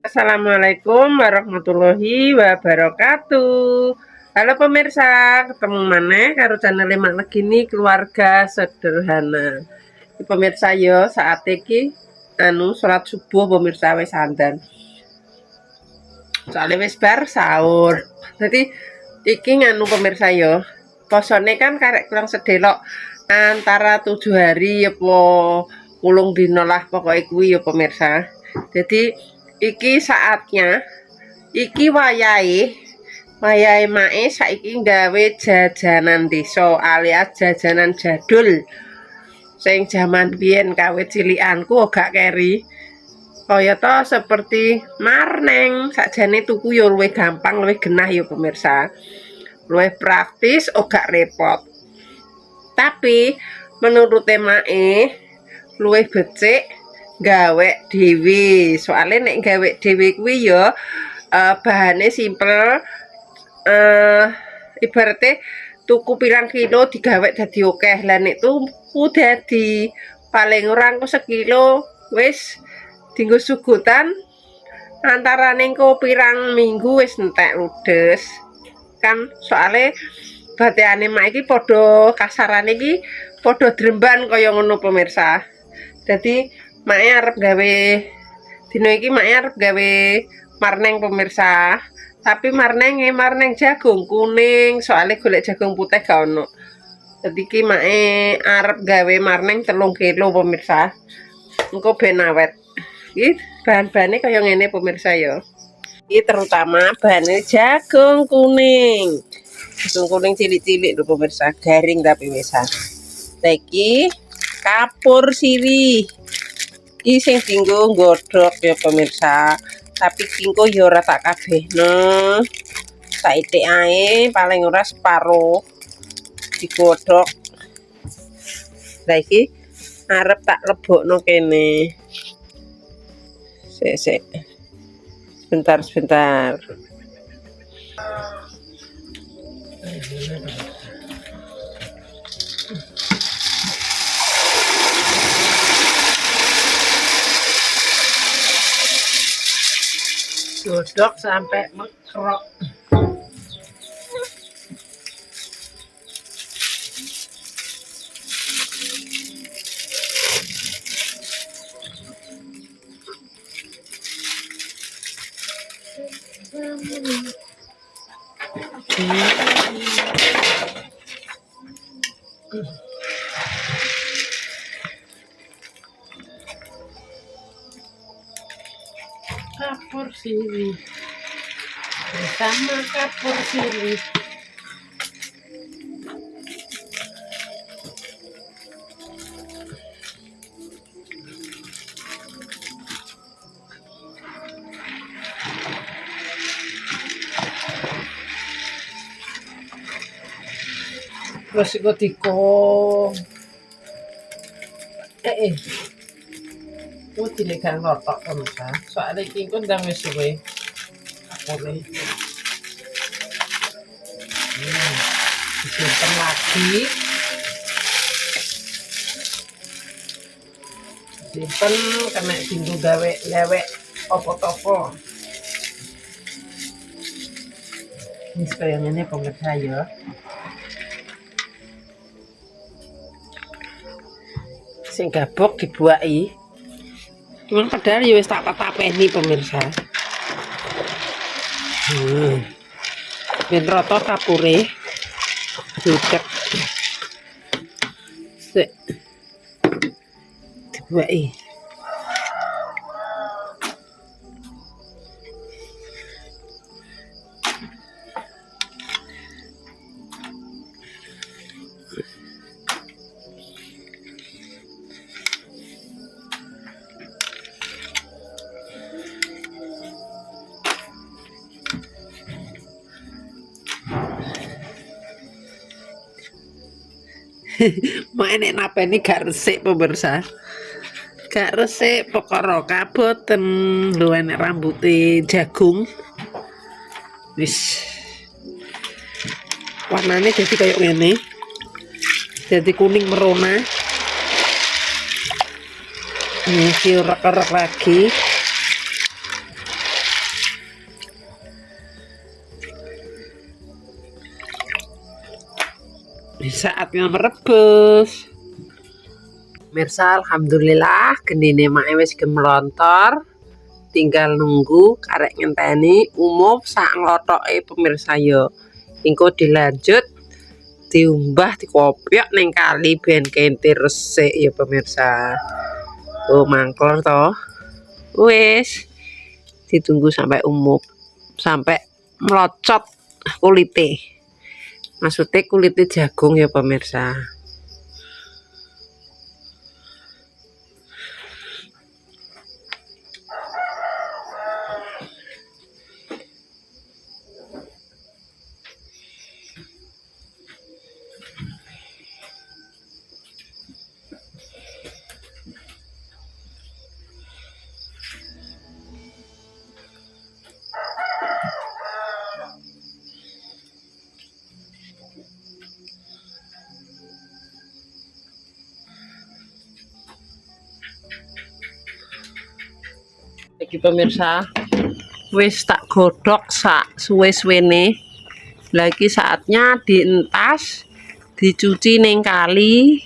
Assalamualaikum warahmatullahi wabarakatuh. Halo pemirsa, ketemu mana karo channel Mak Legini Keluarga Sederhana. Pemirsa yo saat iki sholat subuh pemirsa wis sandan. Soalnya wis bar sahur. Jadi iki pemirsa yo. Posone kan karek kurang sedelok antara 7 hari apa 10 dino lah pokoknya kuwi ya pemirsa. Jadi iki saatnya iki wayahe mae saiki gawe jajanan desa alias jajanan jadul sing jaman biyen kawit cilikanku gak keri kaya to seperti marneng. Sakjane tuku yo luwih gampang luwih genah yo pemirsa, luwih praktis gak repot, tapi menurut mae luwih becik gawe dhewe. Soalnya nek gawe dhewe kuwi ya bahane simpel, ibaratnya tuku pirang kilo digawe dadi akeh. Lah nek tuku dadi paling ora engko sekilo wis dienggo sugutan antarane engko pirang minggu wis entek ludes kan. Soalnya bateane mak iki padha kasarane iki padha dremban kaya ngono pemirsa. Jadi mae arep gawe dino iki mae arep gawe marneng pemirsa, tapi marneng jagung kuning, soalnya golek jagung putih gak ono. Jadi iki mae arep gawe marneng 3 kilo pemirsa, engko ben awet. Iki bahan-bahane kaya ngene pemirsa ya. Iki terutama bahannya jagung kuning cilik-cilik lho pemirsa, garing tapi wis. Iki kapur sirih, iki sing dienggo nggodhog ya pemirsa, tapi kingko ya ora tak kabehno, saithik ae paling ora separo digodhog. Lah iki arep tak lebokno kene. Sik sebentar. Godhog sampai mekrok. Kapur sirih bersama kapur sirih. Terus ikut itu dilihat lotok pemirsa, soalnya iki ku ndang wis suwe kapure. Disimpen lagi, simpen kena tinggu gawe lewek opo-opo. Ini kayak ngene pemirsa ya. Sing gabok dibuaki. Cuman padahal ya wis tak tapeni pemirsa. Ben rata kapure. Dicek. Sik. Dibuaki. Mak enek napeni gak resik pemirsa, gak resik perkara kaboten lho enek rambuté jagung. Wis warnane jadi kayak ngene, jadi kuning merona. Ini diurak-urak lagi. Saatnya merebus. Mirsa, alhamdulillah gendine mae wis gemelontor. Tinggal nunggu karek ngenteni umup sak nglotoke pemirsa yo. Engko dilanjut diumbah dikopiok ning kali ben kentir resik ya pemirsa. Oh mangklor toh. Wis ditunggu sampai umup, sampai melocot kulite. Maksudnya kulite jagung ya pemirsa. Iki pemirsa wis tak godhog sak suwe-suwene. Lagi saatnya dientas, dicuci ning kali,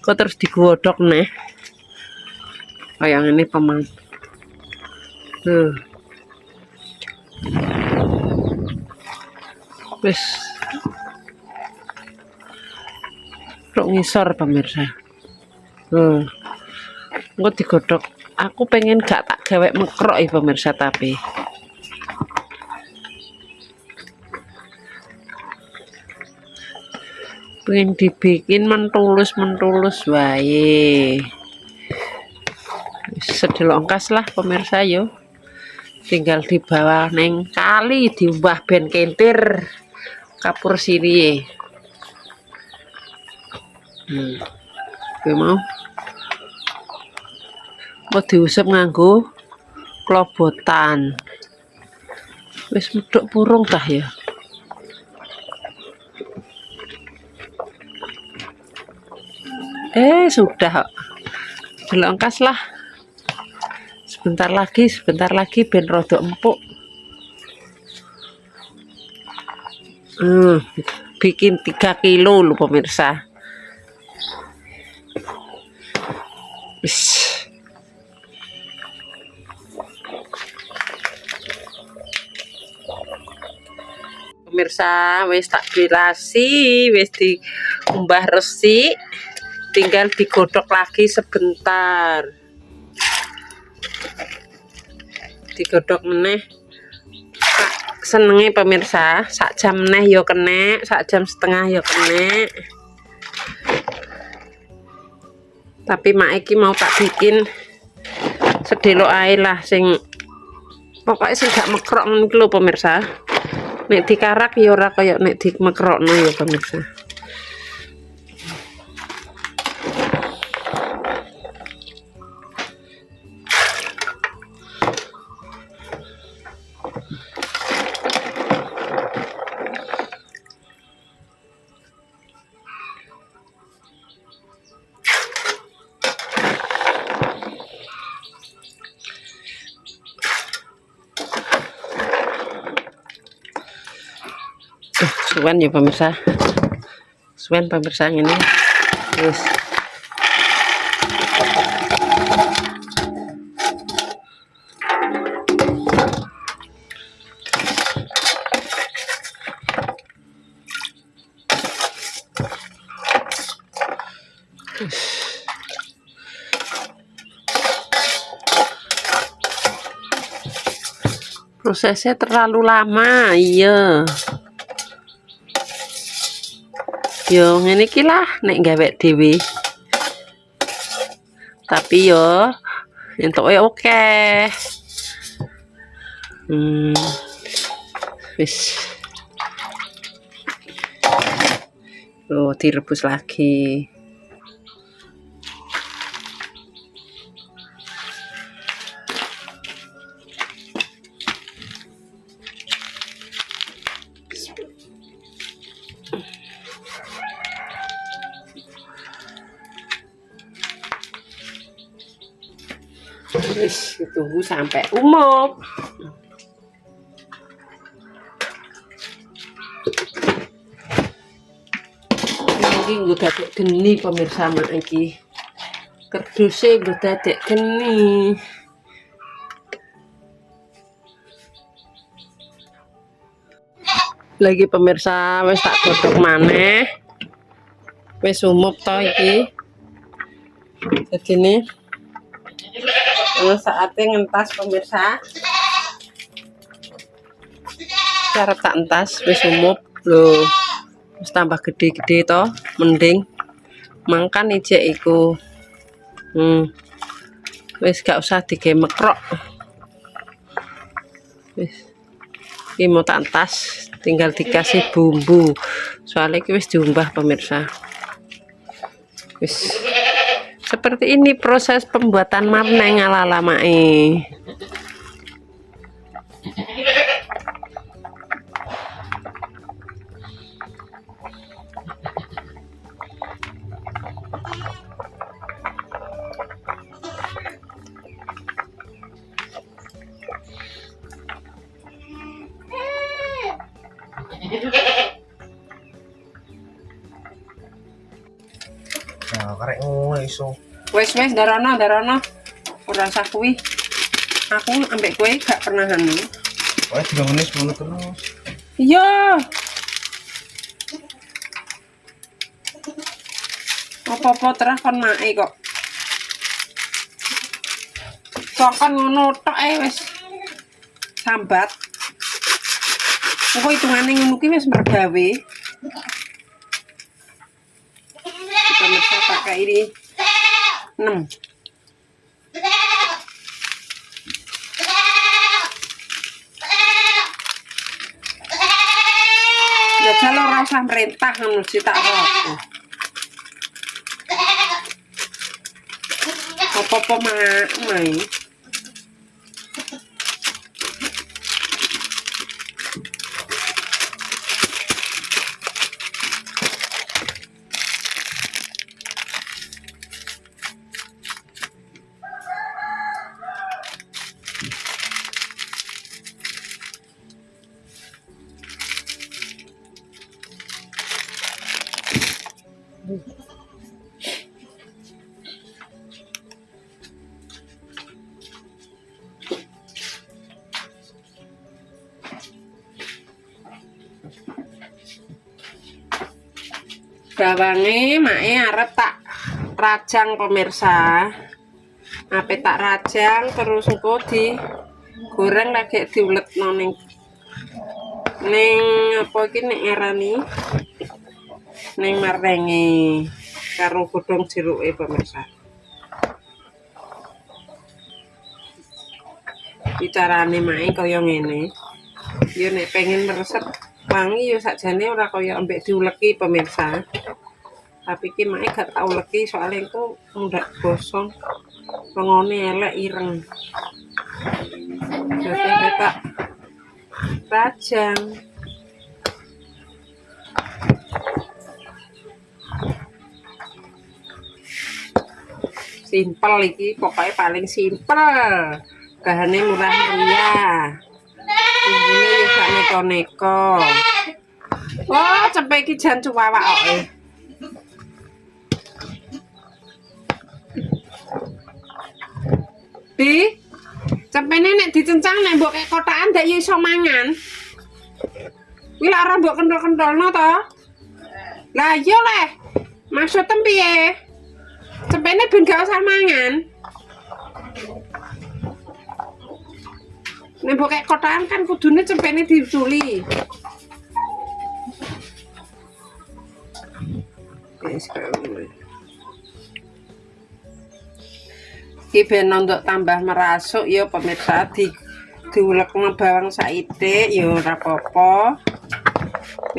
kok terus digodhog neh. Kayak ini pemang. Wis kok ngisor pemirsa. Engko digodhog. Aku pengen gak tak gawe mekrok ya pemirsa, tapi pengen dibikin mentulus wae. Sedelongkas lah pemirsa yo. Tinggal dibawa neng kali diubah ben kentir kapur siriye. Gue mau diusap nganggo klobotan. Wis medhok purung tah ya. Sudah delongkas lah. Sebentar lagi ben rada empuk. Bikin 3 kilo lho pemirsa. Wis. Pemirsa wis tak bilasi, wis diumbah resik, tinggal digodhog lagi sebentar. Digodhog meneh. Senenge pemirsa, sak jam meneh yo kenek, sak jam setengah yo kenek. Tapi mak iki mau tak bikin sedelok ae lah sing pokoknya sing gak mekrok ngono iki lho pemirsa. Nek dikarak ya ora kaya nek dimekrokno ya pemirsa. Suwen ya pemirsa. Suwen pemirsa ini. Terus prosesnya terlalu lama, iya. Yo ngene iki lah nek gawe dhewe. Tapi yo entuke oke. Wis. Oh, direbus lagi. Terus tunggu sampai umup. iki nggo dadek geni pemirsa mak iki. Kerduse nggo dadek geni. Lagi pemirsa wis tak godhog maneh. Wis umup to iki. Dadine saatnya ngentas pemirsa. Cara tak entas wis umup lho. Wis tambah gede-gede to, mending mangkan ijek iku. Wis gak usah digemekrok. Wis iki mau tak entas, tinggal dikasih bumbu. Soalnya iki wis diumbah pemirsa. Wis seperti ini proses pembuatan marneng ala lamae. Nah, karek ngono iso. Wis darono. Ora usah kuwi. Aku ambek kowe gak pernah anu. Wae digangene ngono terus. Iya. Apa-apa terus kon mae kok. Kok kan ngono tok wis sambat. Kok hitungane ngono ki wis mergawe. Kita bisa pakai ini 6. Ya kalau rasa merintah ngono sih tak apa. Apa-apa mai. Bawange mae arep tak rajang pemirsa. Ape tak rajang terus engko digoreng lagi diuletno ning apa iki nek ngarani ning marenge karo godhong jeruke pemirsa. Bicarane mae kaya ngene. Ya nek pengen meresep wangi ya sakjane ora kaya ambek diuleki pemirsa. Tapi ki mae gak tak uleki soalnya itu ndak gosong. Pengone elek ireng. Jadi tak rajang. Simpel iki, pokoknya paling simpel. Bahane murah meriah. Bumbune yo gak neko-neko. Oh, cepet iki jan cuwawak kok. Bi, cepene nek dicencang nek mbok kek kotakan dak yo iso mangan. Kuwi lak ora mbok kendol-kendolno to? Lah iya leh. Maksudem piye? Cepene ben gak usah mangan. Nek mbok kek kotakan kan kudune cepene diculi. Wis kaya ngono. Iki ben untuk tambah merasuk ya pemirsa diulekno bawang saithik ya ora apa-apa.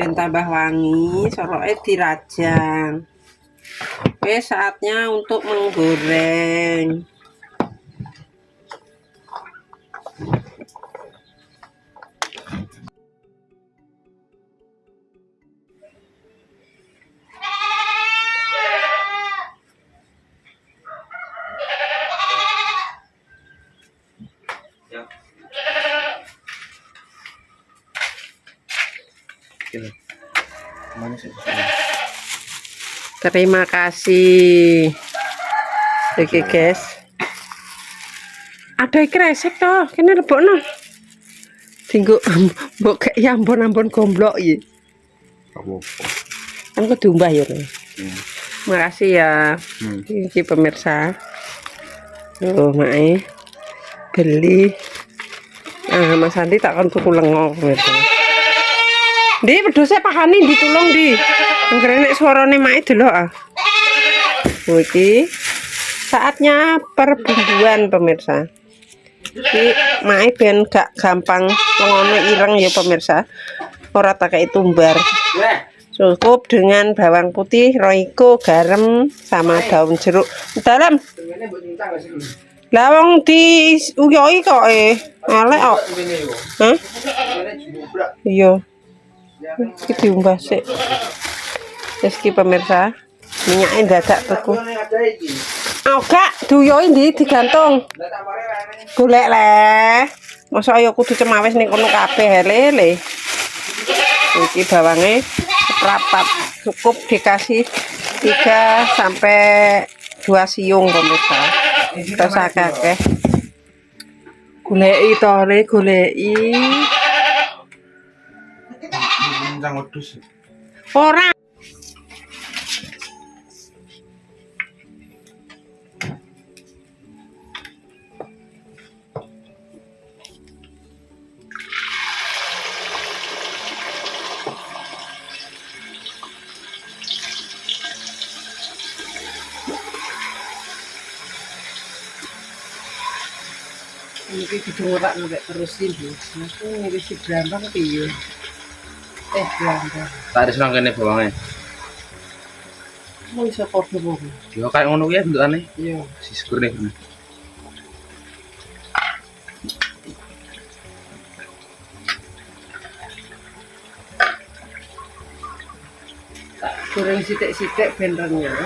Ben tambah wangi, soroke dirajang. Wis saatnya untuk menggoreng. Mana sih? Terima kasih. Oke guys. Ada kresek toh, kene lebokno. Dinggo mbok kek ya ampun gomblok iki. Apa-apa. Kan kudu mbah ya. Makasih ya. Iki pemirsa. Oh, mae. Beli. Ah, Mas Andi tak kon tuku lengo pemirsa. Ndi pedhose pahane ditulung ndi. Ngrenek suarane mae delok ah. Oh, iki saatnya perbumbuan pemirsa. Iki mae ben gak gampang ngono ireng ya pemirsa. Ora tak kei tumbar. Cukup dengan bawang putih, roiko, garam, sama daun jeruk. Dalam. Lah wong di uyoi kok elek kok. Hah? Iya. Iki diumbah sik. Wis ki pemirsa. Minyake dadak tuku. Oh gak, duyoi ndi digantung. Golek le. Mosok ya kudu cemawis ning kono kabeh lele. Iki bawange rapat, cukup dikasih 3 sampai 2 siung pemirsa. Terus akeh. Goleki to le, goleki. Nang wedhus. Ora. Iki kudu ora ngek terusin lho. Aku ngisi brambang piye? Brambang. Tak ada senang kene bawange. Mau iso padha wae. Yo kayak ngono kuwi bentukane. Iya. Siskur nih. Tak goreng sithik-sithik ben renyah.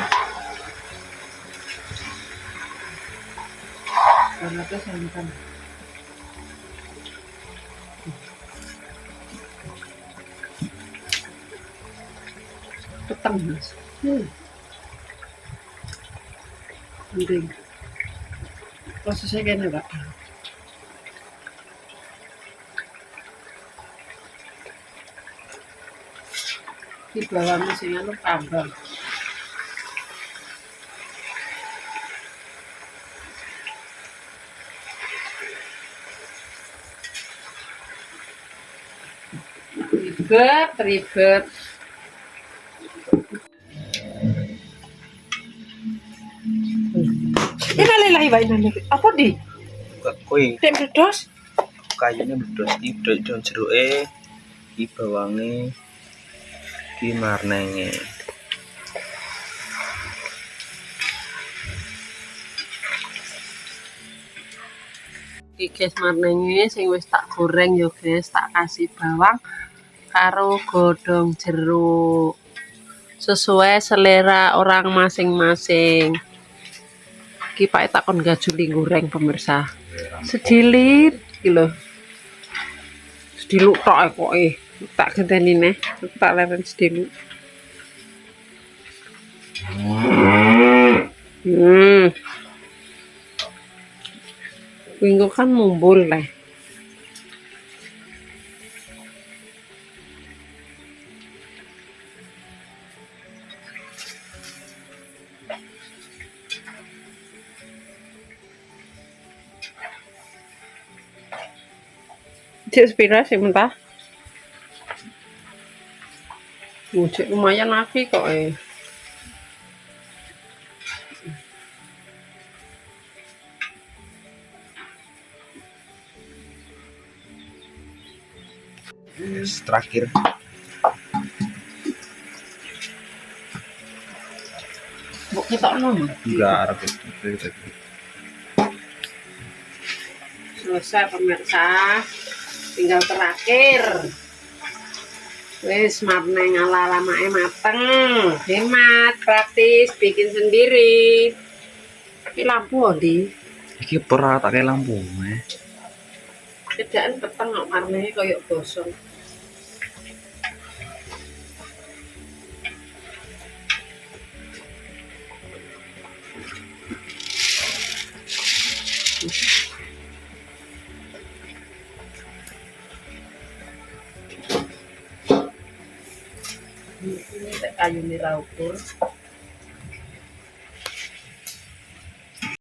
Karena itu santan. Peteng mas. Mending. Prosesnya kayaknya pak. Di bawah mesinnya lu tambah. Ribet. Innalillahi wa inna ilaihi. Apa di? Kuwi Tem bledos. kayune bledos iki daun jeruke, iki bawange, iki marnenge. Iki guys marnenge sing wis tak goreng yo guys, tak kasih bawang karo godhong jeruk. Sesuai selera orang masing-masing. Iki Pak tak kon gajuli goreng pemirsa. Sedilit iki lho. Sediluk tok kok tak genteni neh, tak leren sediluk. Minggu kan mumbul leh. Cik sepira sih mentah. Cik lumayan lagi kok Terakhir. Mbok ketokno. Enggak arep itu. Selesai pemirsa. Tinggal terakhir. Wis marneng ala-ala mae mateng. Hemat, praktis, bikin sendiri. Iki lampu ndi? Iki ora tak kei lampu, Kedakan peteng kok marnenge koyo gosong. Ini kayu nira ukur.